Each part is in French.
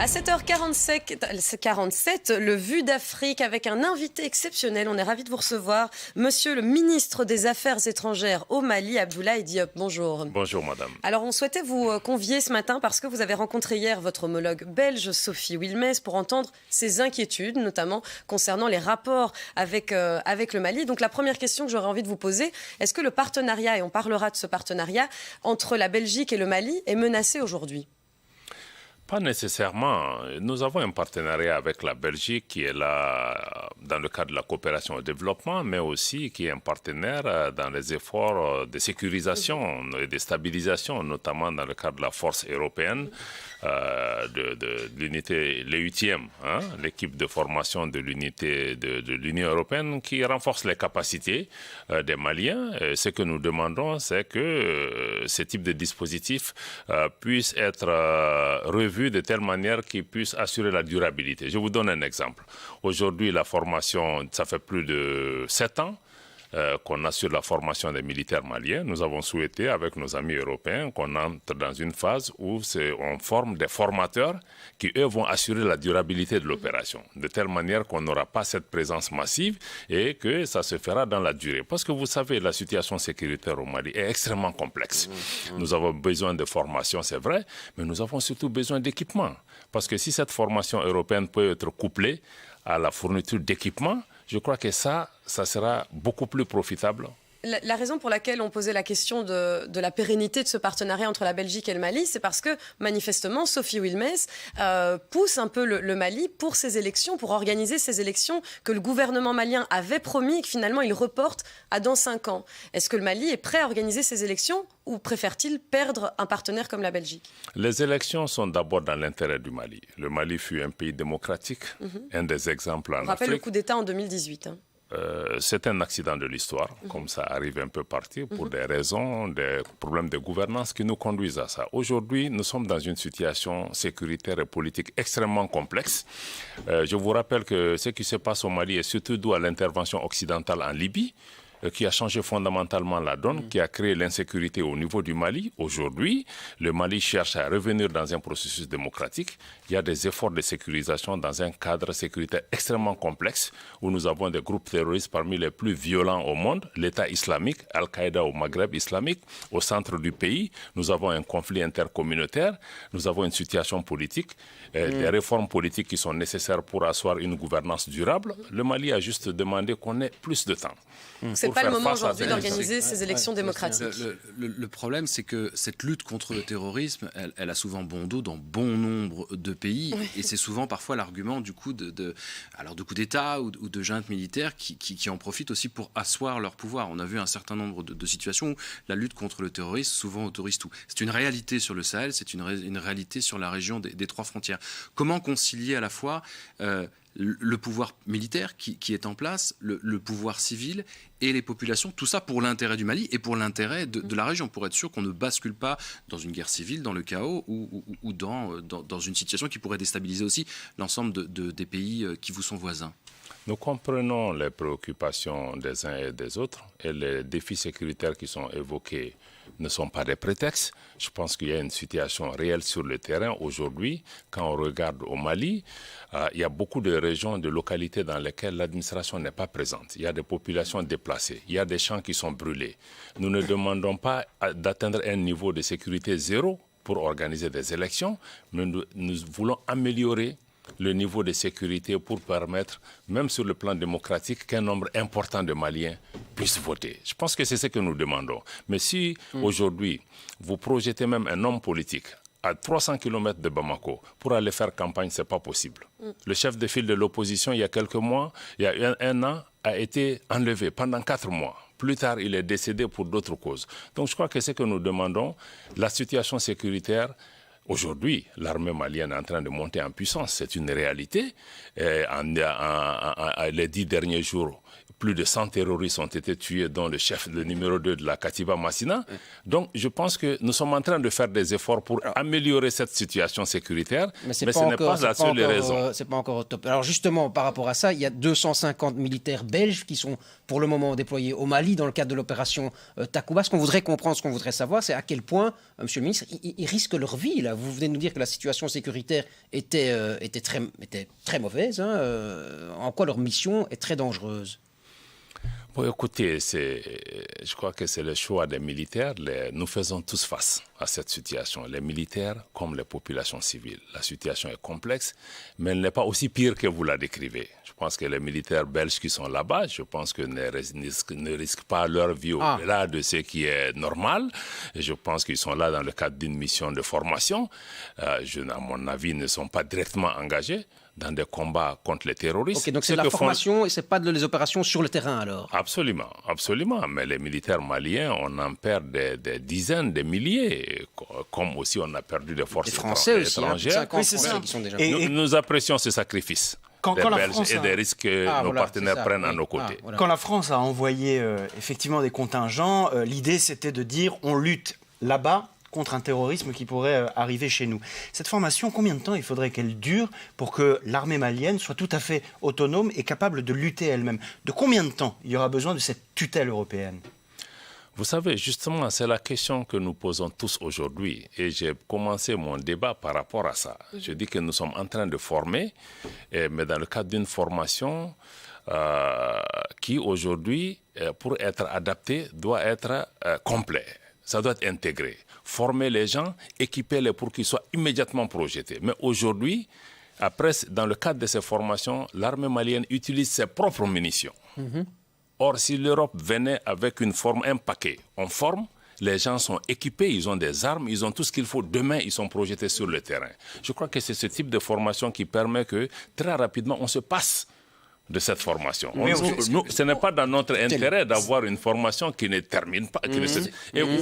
À 7h47, le Vue d'Afrique avec un invité exceptionnel. On est ravis de vous recevoir, monsieur le ministre des Affaires étrangères au Mali, Abdoulaye Diop. Bonjour. Bonjour, madame. Alors, on souhaitait vous convier ce matin parce que vous avez rencontré hier votre homologue belge, Sophie Wilmès, pour entendre ses inquiétudes, notamment concernant les rapports avec le Mali. Donc, la première question que j'aurais envie de vous poser, est-ce que le partenariat, et on parlera de ce partenariat, entre la Belgique et le Mali est menacé aujourd'hui ? Pas nécessairement. Nous avons un partenariat avec la Belgique qui est là dans le cadre de la coopération au développement, mais aussi qui est un partenaire dans les efforts de sécurisation et de stabilisation, notamment dans le cadre de la force européenne, de l'unité, le 8e, l'équipe de formation de l'unité de l'Union européenne qui renforce les capacités des Maliens. Et ce que nous demandons, c'est que ce type de dispositif puisse être revu de telle manière qu'il puisse assurer la durabilité. Je vous donne un exemple. Aujourd'hui, la formation, ça fait plus de 7 ans qu'on assure la formation des militaires maliens. Nous avons souhaité, avec nos amis européens, qu'on entre dans une phase où on forme des formateurs qui, eux, vont assurer la durabilité de l'opération, de telle manière qu'on n'aura pas cette présence massive et que ça se fera dans la durée. Parce que vous savez, la situation sécuritaire au Mali est extrêmement complexe. Nous avons besoin de formation, c'est vrai, mais nous avons surtout besoin d'équipement. Parce que si cette formation européenne peut être couplée à la fourniture d'équipements, je crois que ça sera beaucoup plus profitable. La raison pour laquelle on posait la question de la pérennité de ce partenariat entre la Belgique et le Mali, c'est parce que, manifestement, Sophie Wilmès pousse un peu le Mali pour ces élections, pour organiser ces élections que le gouvernement malien avait promis et que finalement il reporte à dans 5 ans. Est-ce que le Mali est prêt à organiser ces élections ou préfère-t-il perdre un partenaire comme la Belgique ? Les élections sont d'abord dans l'intérêt du Mali. Le Mali fut un pays démocratique, un des exemples en Afrique. On rappelle le coup d'État en 2018. C'est un accident de l'histoire, comme ça arrive un peu partout, pour des raisons, des problèmes de gouvernance qui nous conduisent à ça. Aujourd'hui, nous sommes dans une situation sécuritaire et politique extrêmement complexe. Je vous rappelle que ce qui se passe au Mali est surtout dû à l'intervention occidentale en Libye, qui a changé fondamentalement la donne, qui a créé l'insécurité au niveau du Mali. Aujourd'hui, le Mali cherche à revenir dans un processus démocratique. Il y a des efforts de sécurisation dans un cadre sécuritaire extrêmement complexe où nous avons des groupes terroristes parmi les plus violents au monde, l'État islamique, Al-Qaïda au Maghreb islamique, au centre du pays. Nous avons un conflit intercommunautaire, nous avons une situation politique, des réformes politiques qui sont nécessaires pour asseoir une gouvernance durable. Le Mali a juste demandé qu'on ait plus de temps. C'est pas le moment aujourd'hui d'organiser ces élections démocratiques. Le problème, c'est que cette lutte contre le terrorisme, elle a souvent bon dos dans bon nombre de pays, et c'est souvent parfois l'argument du coup de coups d'État ou de juntes militaires qui en profitent aussi pour asseoir leur pouvoir. On a vu un certain nombre de situations où la lutte contre le terrorisme souvent autorise tout. C'est une réalité sur le Sahel, c'est une réalité sur la région des 3 frontières. Comment concilier à la fois le pouvoir militaire qui est en place, le pouvoir civil et les populations, tout ça pour l'intérêt du Mali et pour l'intérêt de la région, pour être sûr qu'on ne bascule pas dans une guerre civile, dans le chaos ou dans une situation qui pourrait déstabiliser aussi l'ensemble des pays qui vous sont voisins. Nous comprenons les préoccupations des uns et des autres et les défis sécuritaires qui sont évoqués ne sont pas des prétextes. Je pense qu'il y a une situation réelle sur le terrain aujourd'hui. Quand on regarde au Mali, il y a beaucoup de régions, de localités dans lesquelles l'administration n'est pas présente. Il y a des populations déplacées, il y a des champs qui sont brûlés. Nous ne demandons pas d'atteindre un niveau de sécurité zéro pour organiser des élections, mais nous voulons améliorer le niveau de sécurité pour permettre, même sur le plan démocratique, qu'un nombre important de Maliens puissent voter. Je pense que c'est ce que nous demandons. Mais si aujourd'hui, vous projetez même un homme politique à 300 km de Bamako pour aller faire campagne, ce n'est pas possible. Le chef de file de l'opposition, il y a quelques mois, il y a un an, a été enlevé pendant 4 mois. Plus tard, il est décédé pour d'autres causes. Donc je crois que ce que nous demandons, la situation sécuritaire. Aujourd'hui, l'armée malienne est en train de monter en puissance. C'est une réalité. Les 10 derniers jours, plus de 100 terroristes ont été tués, dont le numéro 2 de la Katiba Massina. Donc, je pense que nous sommes en train de faire des efforts pour améliorer cette situation sécuritaire, mais ce n'est pas la seule raison. C'est pas encore au top. Alors justement, par rapport à ça, il y a 250 militaires belges qui sont pour le moment déployés au Mali dans le cadre de l'opération Takuba. Ce qu'on voudrait comprendre, ce qu'on voudrait savoir, c'est à quel point, monsieur le ministre, ils risquent leur vie, là. Vous venez de nous dire que la situation sécuritaire était très mauvaise. En quoi leur mission est très dangereuse? Bon, écoutez, je crois que c'est le choix des militaires. Nous faisons tous face à cette situation, les militaires comme les populations civiles. La situation est complexe, mais elle n'est pas aussi pire que vous la décrivez. Je pense que les militaires belges qui sont là-bas, je pense que ne risquent pas leur vie au-delà de ce qui est normal. Et je pense qu'ils sont là dans le cadre d'une mission de formation. À mon avis, ils ne sont pas directement engagés dans des combats contre les terroristes. Ok, donc c'est de la formation et ce n'est pas les opérations sur le terrain alors? Absolument, absolument. Mais les militaires maliens, on en perd des dizaines, des milliers, comme aussi on a perdu des forces étrangères. Oui, c'est ça. Qui sont déjà... Nous apprécions ce sacrifice des Belges et des risques que nos partenaires prennent à nos côtés. Quand la France a envoyé effectivement des contingents, l'idée c'était de dire on lutte là-bas contre un terrorisme qui pourrait arriver chez nous. Cette formation, combien de temps il faudrait qu'elle dure pour que l'armée malienne soit tout à fait autonome et capable de lutter elle-même? De combien de temps il y aura besoin de cette tutelle européenne? Vous savez, justement, c'est la question que nous posons tous aujourd'hui. Et j'ai commencé mon débat par rapport à ça. Je dis que nous sommes en train de former, mais dans le cadre d'une formation qui, aujourd'hui, pour être adaptée, doit être complet. Ça doit être intégré. Former les gens, équiper-les pour qu'ils soient immédiatement projetés. Mais aujourd'hui, après, dans le cadre de ces formations, l'armée malienne utilise ses propres munitions. Or, si l'Europe venait avec un paquet, on forme, les gens sont équipés, ils ont des armes, ils ont tout ce qu'il faut. Demain, ils sont projetés sur le terrain. Je crois que c'est ce type de formation qui permet que, très rapidement, on se passe de cette formation. Ce n'est pas dans notre intérêt d'avoir une formation qui ne termine pas,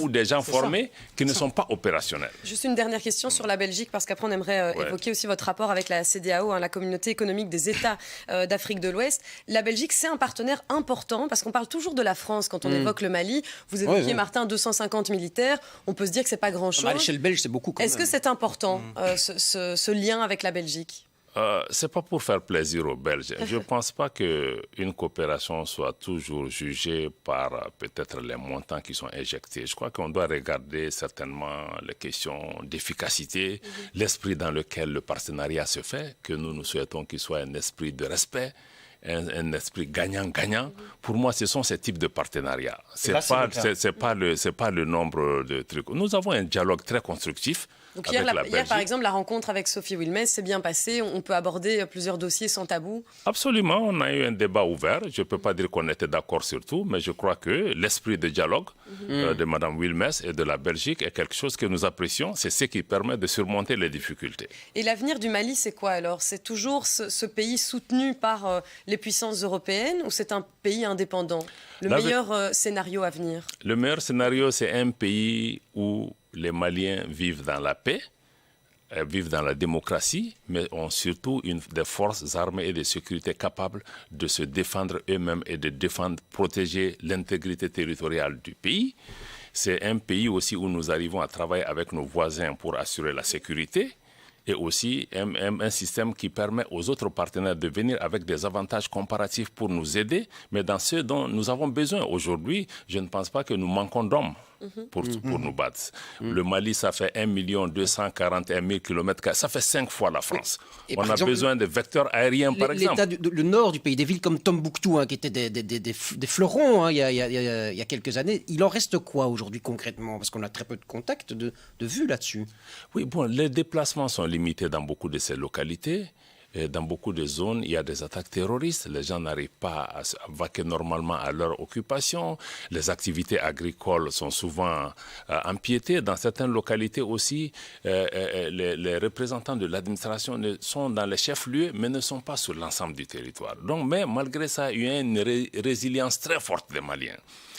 ou des gens formés qui ne sont pas opérationnels. Juste une dernière question sur la Belgique, parce qu'après on aimerait évoquer aussi votre rapport avec la CEDEAO, la communauté économique des États d'Afrique de l'Ouest. La Belgique, c'est un partenaire important, parce qu'on parle toujours de la France quand on évoque le Mali. Vous évoquiez, Martin, 250 militaires. On peut se dire que ce n'est pas grand-chose. À l'échelle belge, c'est beaucoup quand même. Est-ce que c'est important, ce lien avec la Belgique? C'est pas pour faire plaisir aux Belges. Je ne pense pas qu'une coopération soit toujours jugée par peut-être les montants qui sont injectés. Je crois qu'on doit regarder certainement les questions d'efficacité, l'esprit dans lequel le partenariat se fait, que nous souhaitons qu'il soit un esprit de respect, un esprit gagnant-gagnant. Pour moi, ce sont ces types de partenariats. C'est pas le nombre de trucs. Nous avons un dialogue très constructif. Donc hier, par exemple, la rencontre avec Sophie Wilmès s'est bien passée. On peut aborder plusieurs dossiers sans tabou. Absolument. On a eu un débat ouvert. Je ne peux pas dire qu'on était d'accord sur tout, mais je crois que l'esprit de dialogue de Mme Wilmès et de la Belgique est quelque chose que nous apprécions. C'est ce qui permet de surmonter les difficultés. Et l'avenir du Mali, c'est quoi alors? C'est toujours ce pays soutenu par les puissances européennes ou c'est un pays indépendant? Le meilleur scénario à venir? Le meilleur scénario, c'est un pays où les Maliens vivent dans la paix, vivent dans la démocratie, mais ont surtout des forces armées et de sécurité capables de se défendre eux-mêmes et de protéger l'intégrité territoriale du pays. C'est un pays aussi où nous arrivons à travailler avec nos voisins pour assurer la sécurité. Et aussi un système qui permet aux autres partenaires de venir avec des avantages comparatifs pour nous aider. Mais dans ce dont nous avons besoin aujourd'hui, je ne pense pas que nous manquons d'hommes pour nous battre. Le Mali, ça fait 1 241 000 km². Ça fait 5 fois la France. On a besoin de vecteurs aériens, par exemple. Le nord du pays, des villes comme Tombouctou, qui étaient des fleurons il y a quelques années, il en reste quoi aujourd'hui concrètement? Parce qu'on a très peu de contacts, de vues là-dessus. Oui, bon, les déplacements sont limités dans beaucoup de ces localités. Et dans beaucoup de zones, il y a des attaques terroristes. Les gens n'arrivent pas à vaquer normalement à leur occupation. Les activités agricoles sont souvent empiétées. Dans certaines localités aussi, les représentants de l'administration sont dans les chefs-lieux, mais ne sont pas sur l'ensemble du territoire. Donc, mais malgré ça, il y a une résilience très forte des Maliens.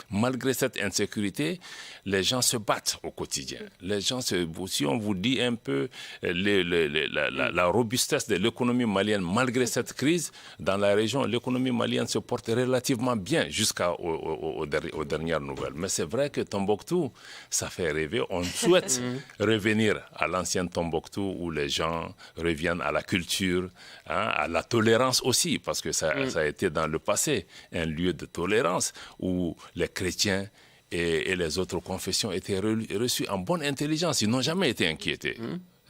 Malgré cette insécurité, les gens se battent au quotidien. Les gens si on vous dit un peu la robustesse de l'économie malienne, malgré cette crise, dans la région, l'économie malienne se porte relativement bien jusqu'aux dernières nouvelles. Mais c'est vrai que Tombouctou, ça fait rêver. On souhaite revenir à l'ancienne Tombouctou où les gens reviennent à la culture, à la tolérance aussi, parce que ça a été dans le passé un lieu de tolérance où les chrétiens et les autres confessions étaient reçus en bonne intelligence. Ils n'ont jamais été inquiétés.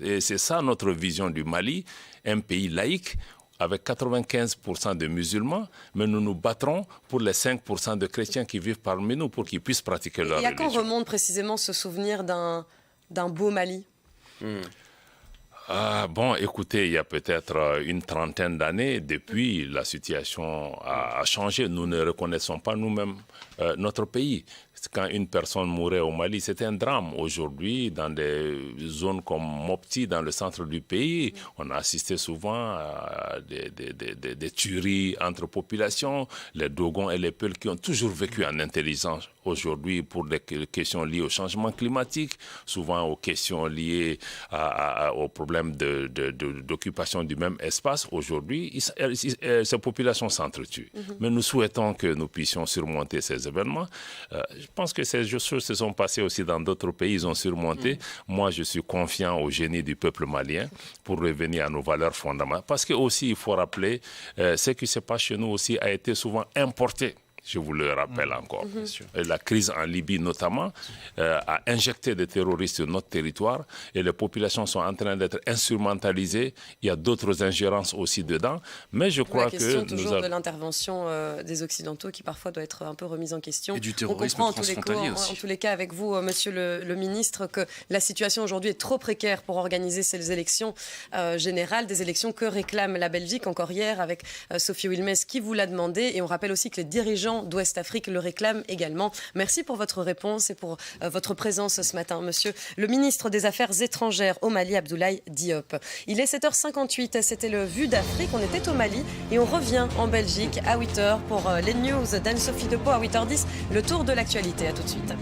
Et c'est ça notre vision du Mali, un pays laïque, avec 95% de musulmans, mais nous nous battrons pour les 5% de chrétiens qui vivent parmi nous pour qu'ils puissent pratiquer leur religion. Et à quand remonte précisément ce souvenir d'un beau Mali? Bon, écoutez, il y a peut-être une trentaine d'années, depuis, la situation a changé. Nous ne reconnaissons pas nous-mêmes notre pays. Quand une personne mourait au Mali, c'était un drame. Aujourd'hui, dans des zones comme Mopti, dans le centre du pays, on a assisté souvent à des tueries entre populations, les Dogons et les Peuls qui ont toujours vécu en intelligence. Aujourd'hui, pour des questions liées au changement climatique, souvent aux questions liées aux problèmes d'occupation du même espace, aujourd'hui, ces populations s'entretuent. Mais nous souhaitons que nous puissions surmonter ces événements. Je pense que ces choses se sont passées aussi dans d'autres pays, ils ont surmonté. Moi, je suis confiant au génie du peuple malien pour revenir à nos valeurs fondamentales. Parce que aussi, il faut rappeler, ce qui se passe chez nous aussi a été souvent importé. Je vous le rappelle encore. Et la crise en Libye notamment a injecté des terroristes sur notre territoire et les populations sont en train d'être instrumentalisées. Il y a d'autres ingérences aussi dedans. Mais je crois que... La question toujours de l'intervention des Occidentaux qui parfois doit être un peu remise en question. Et du terrorisme transfrontalier aussi. En tous les cas, avec vous, monsieur le ministre, que la situation aujourd'hui est trop précaire pour organiser ces élections générales, des élections que réclame la Belgique, encore hier avec Sophie Wilmès qui vous l'a demandé. Et on rappelle aussi que les dirigeants d'Ouest-Afrique le réclament également. Merci pour votre réponse et pour votre présence ce matin, monsieur le ministre des Affaires étrangères au Mali, Abdoulaye Diop. Il est 7h58, c'était le Vue d'Afrique, on était au Mali et on revient en Belgique à 8h pour les news d'Anne-Sophie Depeau à 8h10, le tour de l'actualité. À tout de suite.